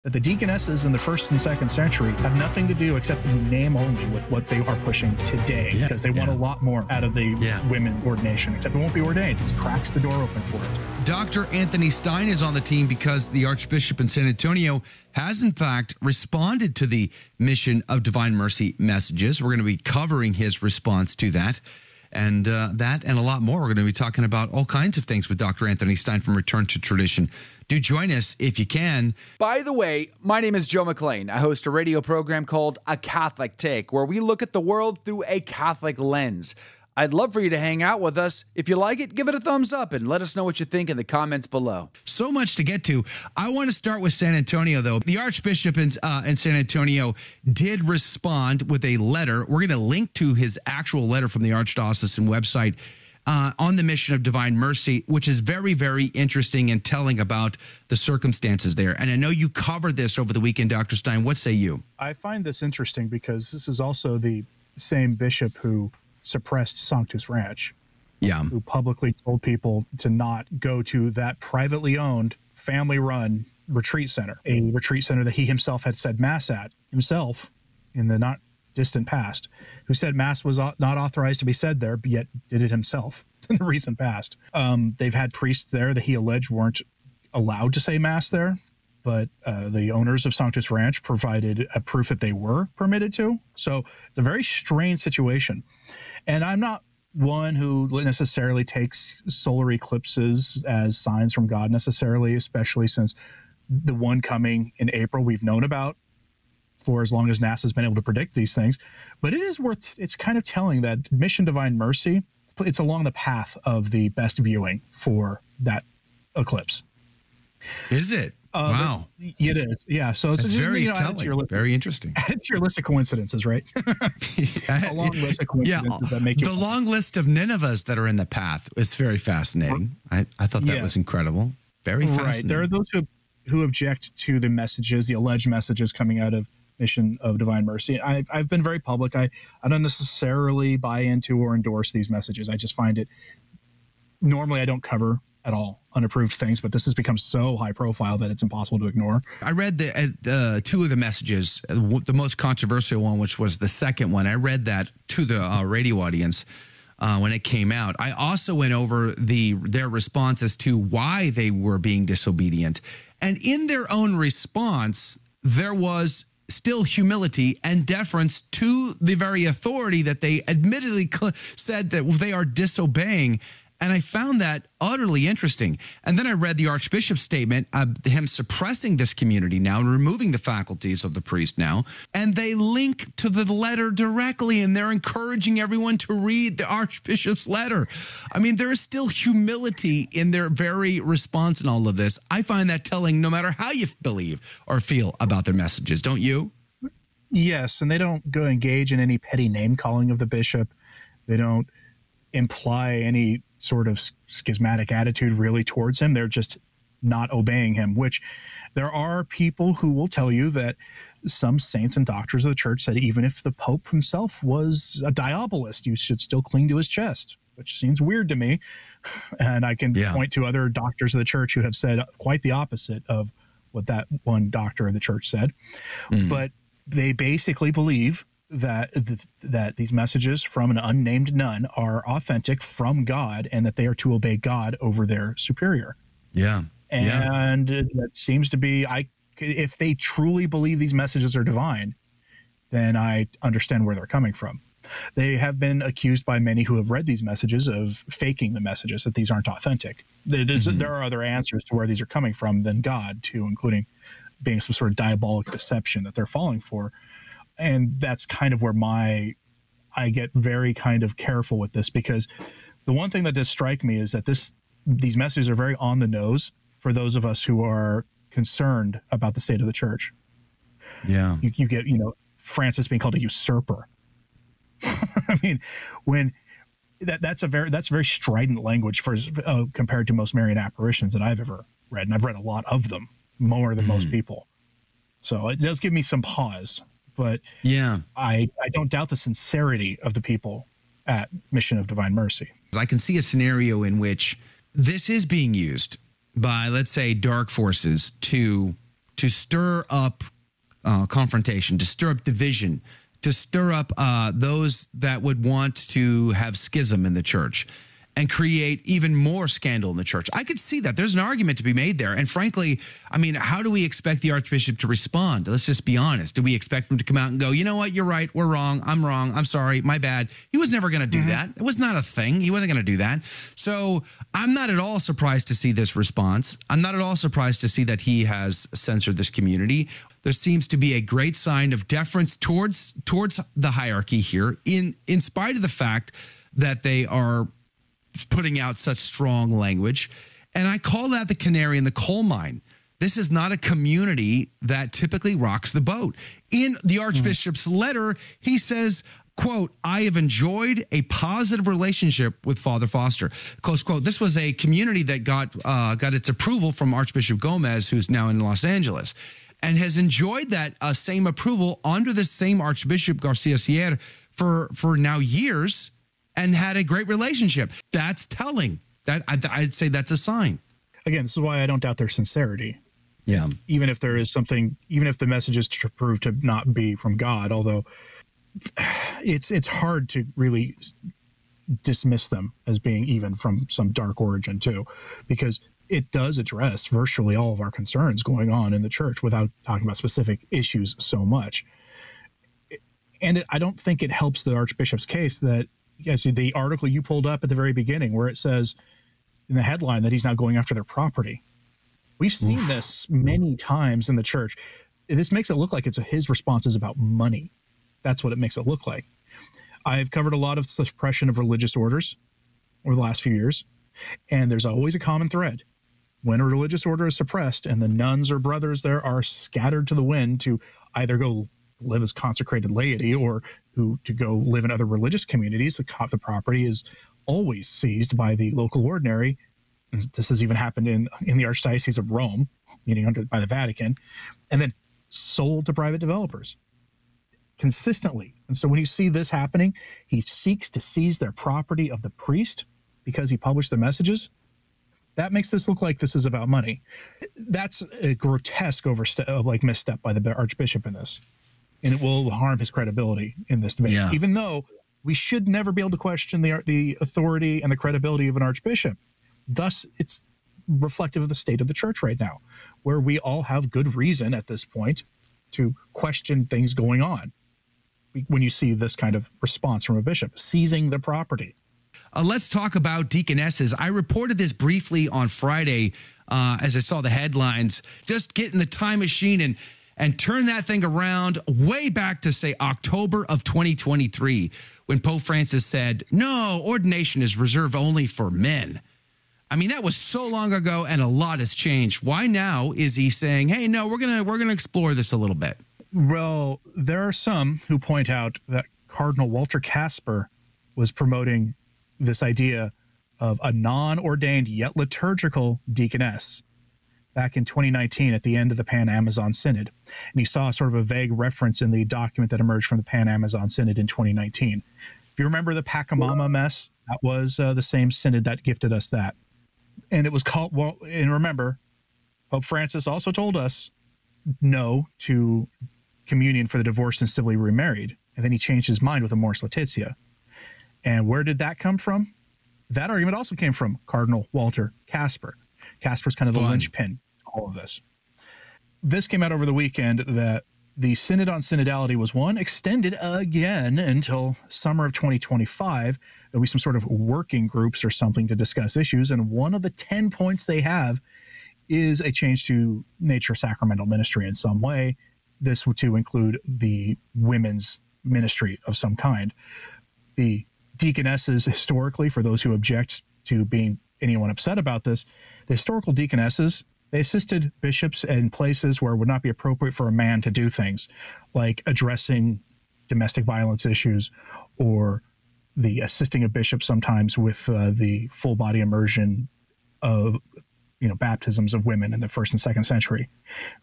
that the deaconesses in the 1st and 2nd century have nothing to do except in name only with what they are pushing today, because they want a lot more out of the women ordination, except it won't be ordained. It cracks the door open for it. Dr. Anthony Stine is on the team because the Archbishop in San Antonio has, in fact, responded to the Mission of Divine Mercy messages. We're going to be covering his response to that. And that and a lot more. We're going to be talking about all kinds of things with Dr. Anthony Stine from Return to Tradition. Do join us if you can. By the way, my name is Joe McLean. I host a radio program called A Catholic Take, where we look at the world through a Catholic lens. I'd love for you to hang out with us. If you like it, give it a thumbs up and let us know what you think in the comments below. So much to get to. I want to start with San Antonio, though. The Archbishop in San Antonio did respond with a letter. We're going to link to his actual letter from the Archdiocesan website on the Mission of Divine Mercy, which is very, very interesting and telling about the circumstances there. And I know you covered this over the weekend, Dr. Stine. What say you? I find this interesting because this is also the same bishop who suppressed Sanctus Ranch, who publicly told people to not go to that privately owned, family-run retreat center, a retreat center that he himself had said Mass at himself in the not distant past, who said Mass was not authorized to be said there, but yet did it himself in the recent past. They've had priests there that he alleged weren't allowed to say Mass there, but the owners of Sanctus Ranch provided a proof that they were permitted to. So it's a very strange situation. And I'm not one who necessarily takes solar eclipses as signs from God necessarily, especially since the one coming in April we've known about for as long as NASA's been able to predict these things. But it's kind of telling that Mission Divine Mercy, it's along the path of the best viewing for that eclipse. Is it? Wow. It is. Yeah. So it's very telling. Very interesting. It's your list of coincidences, right? A long list of coincidences that make you... The long list of Ninevehs that are in the path is very fascinating. I thought that was incredible. Very fascinating. Right. There are those who object to the messages, the alleged messages coming out of Mission of Divine Mercy. I've been very public. I don't necessarily buy into or endorse these messages. I just find it... Normally, I don't cover at all unapproved things, but this has become so high profile that it's impossible to ignore. I read the two of the messages, the most controversial one, which was the second one. I read that to the radio audience when it came out. I also went over their response as to why they were being disobedient. And in their own response, there was still humility and deference to the very authority that they admittedly said that they are disobeying. And I found that utterly interesting. And then I read the Archbishop's statement of him suppressing this community now and removing the faculties of the priest now. And they link to the letter directly, and they're encouraging everyone to read the Archbishop's letter. I mean, there is still humility in their very response in all of this. I find that telling no matter how you believe or feel about their messages, don't you? Yes, and they don't go engage in any petty name calling of the bishop. They don't imply any sort of schismatic attitude really towards him. They're just not obeying him, which there are people who will tell you that some saints and doctors of the church said even if the Pope himself was a diabolist, you should still cling to his chest, which seems weird to me. And I can point to other doctors of the church who have said quite the opposite of what that one doctor of the church said. But they basically believe that these messages from an unnamed nun are authentic from God and that they are to obey God over their superior. And that seems to be, if they truly believe these messages are divine, then I understand where they're coming from. They have been accused by many who have read these messages of faking the messages, that these aren't authentic. There are other answers to where these are coming from than God, too, including being some sort of diabolic deception that they're falling for. And that's kind of where I get very kind of careful with this, because the one thing that does strike me is that these messages are very on the nose for those of us who are concerned about the state of the church. You get, Francis being called a usurper. I mean, when that's very strident language for compared to most Marian apparitions that I've ever read, and I've read a lot of them, more than most people. So it does give me some pause. But I don't doubt the sincerity of the people at Mission of Divine Mercy. I can see a scenario in which this is being used by, let's say, dark forces to to stir up confrontation, to stir up division, to stir up those that would want to have schism in the church and create even more scandal in the church. I could see that. There's an argument to be made there. And frankly, I mean, how do we expect the Archbishop to respond? Let's just be honest. Do we expect him to come out and go, you know what, you're right, we're wrong, I'm sorry, my bad? He was never going to do that. It was not a thing. He wasn't going to do that. So I'm not at all surprised to see this response. I'm not at all surprised to see that he has censored this community. There seems to be a great sign of deference towards the hierarchy here, in spite of the fact that they are putting out such strong language. And I call that the canary in the coal mine. This is not a community that typically rocks the boat. In the Archbishop's letter, he says, quote, I have enjoyed a positive relationship with Father Foster, close quote. This was a community that got its approval from Archbishop Gomez, who's now in Los Angeles, and has enjoyed that same approval under the same Archbishop Garcia Sierra for now years, and had a great relationship. That's telling. That I'd say that's a sign. Again, this is why I don't doubt their sincerity. Yeah. Even if there is something, even if the message is to prove to not be from God, although it's hard to really dismiss them as being even from some dark origin too, because it does address virtually all of our concerns going on in the church without talking about specific issues so much. And I don't think it helps the Archbishop's case that, the article you pulled up at the very beginning where it says in the headline that he's not going after their property. We've seen this many times in the church. This makes it look like his response is about money. That's what it makes it look like. I've covered a lot of suppression of religious orders over the last few years, and there's always a common thread. When a religious order is suppressed and the nuns or brothers there are scattered to the wind to either go live as consecrated laity or to go live in other religious communities, the property is always seized by the local ordinary. This has even happened in the Archdiocese of Rome, meaning by the Vatican, and then sold to private developers consistently. And so when you see this happening, he seeks to seize their property of the priest because he published their messages. That makes this look like this is about money. That's a grotesque misstep by the Archbishop in this. And it will harm his credibility in this debate, even though we should never be able to question the authority and the credibility of an archbishop. Thus, it's reflective of the state of the church right now, where we all have good reason at this point to question things going on when you see this kind of response from a bishop, seizing the property. Let's talk about deaconesses. I reported this briefly on Friday as I saw the headlines. Just get in the time machine and turn that thing around way back to, say, October of 2023, when Pope Francis said, no, ordination is reserved only for men. I mean, that was so long ago, and a lot has changed. Why now is he saying, hey, no, we're gonna explore this a little bit? Well, there are some who point out that Cardinal Walter Casper was promoting this idea of a non-ordained yet liturgical deaconess back in 2019 at the end of the Pan-Amazon Synod. And he saw sort of a vague reference in the document that emerged from the Pan-Amazon Synod in 2019. If you remember the Pachamama mess, that was the same synod that gifted us that. And it was called, well, and remember, Pope Francis also told us no to communion for the divorced and civilly remarried. And then he changed his mind with Amoris Laetitia. And where did that come from? That argument also came from Cardinal Walter Casper. Casper's kind of the linchpin to all of this. This came out over the weekend that the Synod on Synodality was extended again until summer of 2025. There'll be some sort of working groups or something to discuss issues. And one of the 10 points they have is a change to nature sacramental ministry in some way. This would to include the women's ministry of some kind. The deaconesses, historically, for those who object to being anyone upset about this, the historical deaconesses, they assisted bishops in places where it would not be appropriate for a man to do things, like addressing domestic violence issues, or the assisting a bishop sometimes with the full body immersion of baptisms of women in the 1st and 2nd century.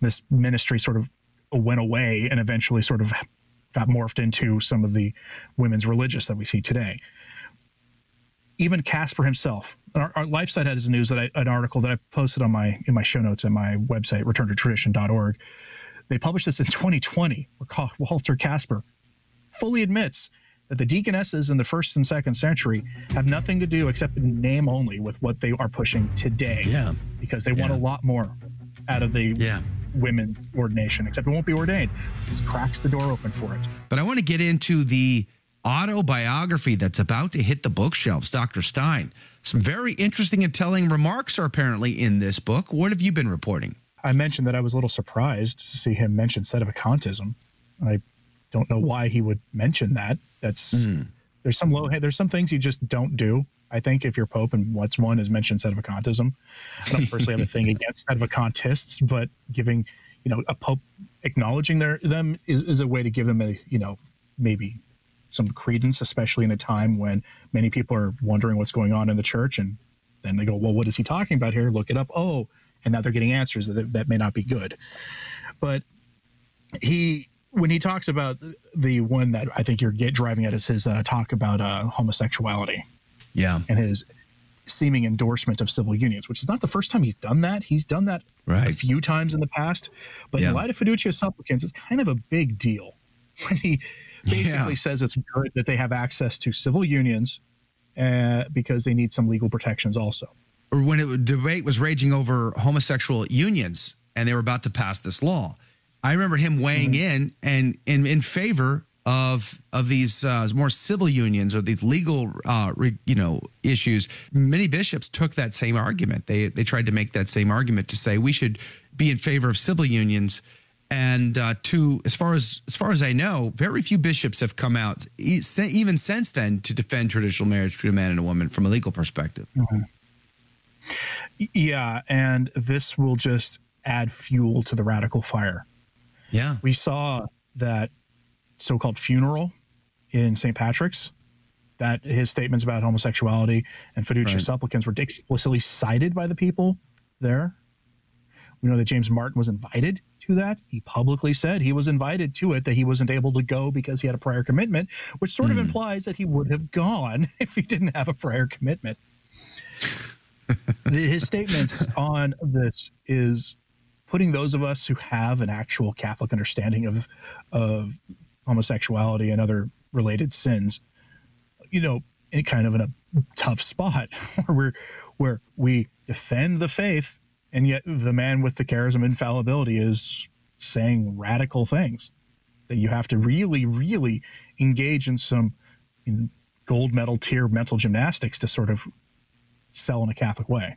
This ministry sort of went away and eventually sort of got morphed into some of the women's religious that we see today. even Casper himself. Our LifeSite has news that an article that I've posted on in my show notes at my website, returntotradition.org. They published this in 2020, where Walter Casper fully admits that the deaconesses in the 1st and 2nd century have nothing to do except in name only with what they are pushing today. Yeah. Because they want a lot more out of the women's ordination, except it won't be ordained. This cracks the door open for it. But I want to get into the autobiography that's about to hit the bookshelves, Dr. Stine. Some very interesting and telling remarks are apparently in this book. What have you been reporting? I mentioned that I was a little surprised to see him mention sedevacantism. I don't know why he would mention that. That's there's some things you just don't do. I think if you're Pope, and what's one is mention sedevacantism. I don't personally have a thing against sedevacantists, but giving a Pope acknowledging them is a way to give them maybe some credence, especially in a time when many people are wondering what's going on in the church, and then they go, well, what is he talking about here? Look it up. Oh, and now they're getting answers that may not be good. But when he talks about the one that I think you're driving at is his talk about homosexuality. Yeah. And his seeming endorsement of civil unions, which is not the first time he's done that. He's done that a few times in the past. But in light of fiducia supplicans, it's kind of a big deal when he basically says it's good that they have access to civil unions because they need some legal protections also. Or when debate was raging over homosexual unions and they were about to pass this law, I remember him weighing in and in favor of these more civil unions or these legal issues. Many bishops took that same argument. They tried to make that same argument to say we should be in favor of civil unions. And as far as I know, very few bishops have come out even since then to defend traditional marriage between a man and a woman from a legal perspective. Yeah, and this will just add fuel to the radical fire. Yeah. We saw that so-called funeral in St. Patrick's, that his statements about homosexuality and fiducia supplicans were explicitly cited by the people there. We know that James Martin was invited to that. He publicly said he was invited to it, that he wasn't able to go because he had a prior commitment, which sort of implies that he would have gone if he didn't have a prior commitment. His statements on this is putting those of us who have an actual Catholic understanding of homosexuality and other related sins, in a tough spot where we defend the faith, and yet the man with the charism infallibility is saying radical things that you have to really, really engage in some gold medal tier mental gymnastics to sort of sell in a Catholic way.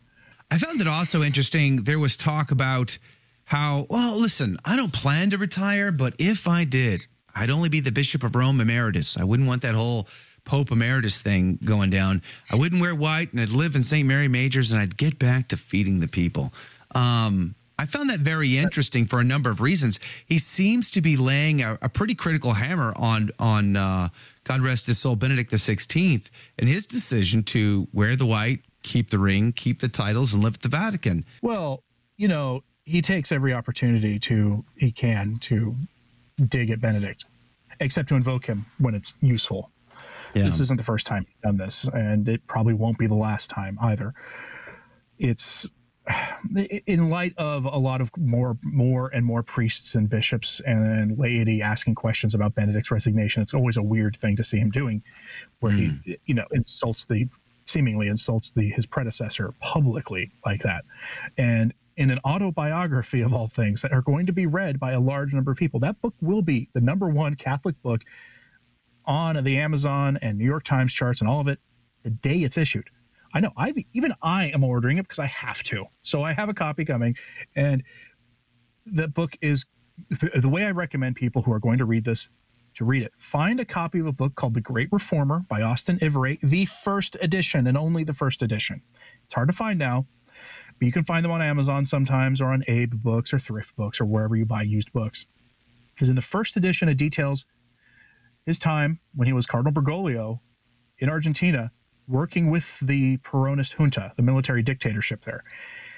I found it also interesting. There was talk about how, well, listen, I don't plan to retire, but if I did, I'd only be the Bishop of Rome Emeritus. I wouldn't want that whole Pope Emeritus thing going down. I wouldn't wear white, and I'd live in St. Mary Majors, and I'd get back to feeding the people. I found that very interesting for a number of reasons. He seems to be laying a pretty critical hammer on God rest his soul, Benedict XVI, and his decision to wear the white, keep the ring, keep the titles, and live at the Vatican. Well, he takes every opportunity he can to dig at Benedict, except to invoke him when it's useful. Yeah. This isn't the first time he's done this, and it probably won't be the last time either. It's in light of a lot of more and more priests and bishops and laity asking questions about Benedict's resignation. It's always a weird thing to see him doing, where he, seemingly insults his predecessor publicly like that. And in an autobiography of all things that are going to be read by a large number of people, that book will be the #1 Catholic book on the Amazon and New York Times charts and all of it the day it's issued. I know I am ordering it because I have to. So I have a copy coming, and the book is the way I recommend people who are going to read this to read it. Find a copy of a book called The Great Reformer by Austin Ivray, the first edition and only the first edition. It's hard to find now, but you can find them on Amazon sometimes or on Abe Books or Thrift Books or wherever you buy used books. Because in the first edition, it details his time when he was Cardinal Bergoglio in Argentina, working with the Peronist junta, the military dictatorship there.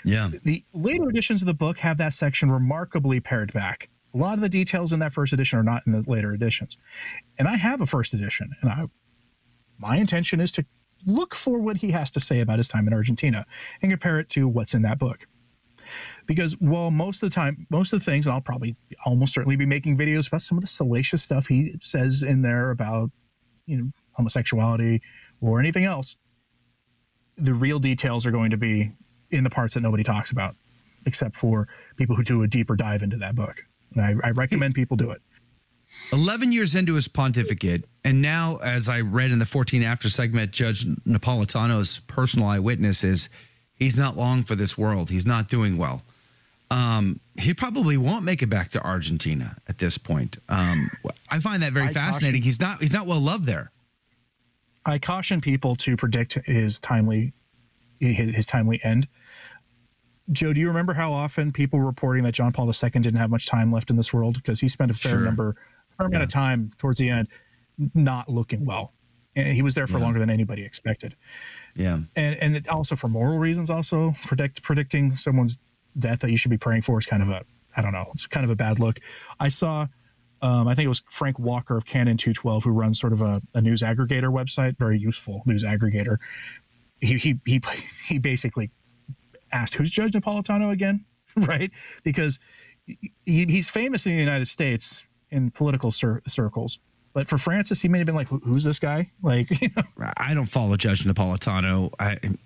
Yeah. The later editions of the book have that section remarkably pared back. A lot of the details in that first edition are not in the later editions. And I have a first edition, and my intention is to look for what he has to say about his time in Argentina and compare it to what's in that book. Because while most of the things, and I'll probably almost certainly be making videos about some of the salacious stuff he says in there about, homosexuality or anything else, the real details are going to be in the parts that nobody talks about, except for people who do a deeper dive into that book. And I recommend people do it. 11 years into his pontificate, and now, as I read in the 14 After segment, Judge Napolitano's personal eyewitness is he's not long for this world. He's not doing well. He probably won't make it back to Argentina at this point. I find that very fascinating. He's not well loved there. I caution people to predict his timely end. Joe, do you remember how often people were reporting that John Paul II didn't have much time left in this world because he spent a fair amount of time towards the end not looking well, and he was there for longer than anybody expected. Yeah, and it also for moral reasons. Also, predicting someone's death that you should be praying for is kind of it's kind of a bad look. I saw, I think it was Frank Walker of Canon 212 who runs sort of a news aggregator website, very useful news aggregator. He basically asked, who's Judge Napolitano again? Right? Because he's famous in the United States in political circles. But for Francis, he may have been like, who's this guy? Like, I don't follow Judge Napolitano.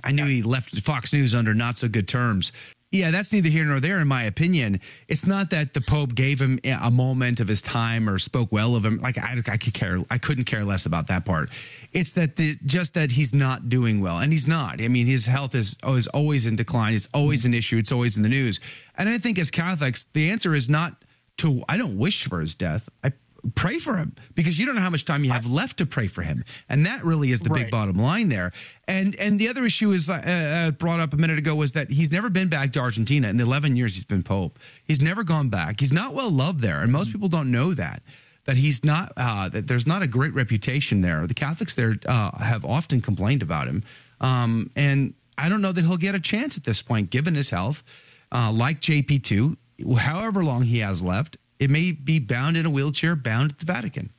I knew he left Fox News under not so good terms. Yeah, that's neither here nor there, in my opinion. It's not that the Pope gave him a moment of his time or spoke well of him. Like I couldn't care less about that part. It's that just that he's not doing well, and he's not. I mean, his health is always in decline. It's always an issue. It's always in the news. And I think as Catholics, the answer is not to. I don't wish for his death. I pray for him, because you don't know how much time you have left to pray for him. And that really is the big bottom line there. And the other issue is brought up a minute ago was that he's never been back to Argentina in the 11 years he's been Pope. He's never gone back. He's not well loved there. And most people don't know that he's not, that there's not a great reputation there. The Catholics there have often complained about him. And I don't know that he'll get a chance at this point, given his health, like JP2, however long he has left. It may be bound in a wheelchair, bound at the Vatican.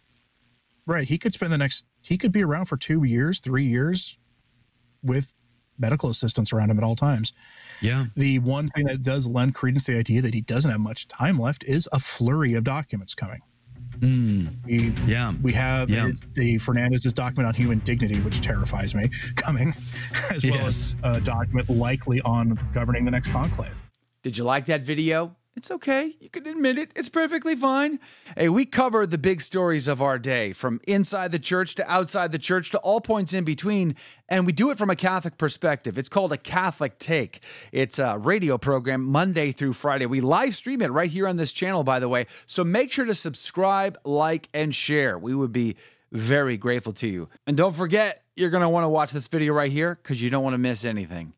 Right. He could he could be around for 2 years, 3 years with medical assistance around him at all times. Yeah. The one thing that does lend credence to the idea that he doesn't have much time left is a flurry of documents coming. We have the Fernandez's document on human dignity, which terrifies me, coming, as well as a document likely on governing the next conclave. Did you like that video? It's okay. You can admit it. It's perfectly fine. Hey, we cover the big stories of our day, from inside the church to outside the church to all points in between, and we do it from a Catholic perspective. It's called A Catholic Take. It's a radio program Monday through Friday. We live stream it right here on this channel, by the way, so make sure to subscribe, like, and share. We would be very grateful to you. And don't forget, you're going to want to watch this video right here because you don't want to miss anything.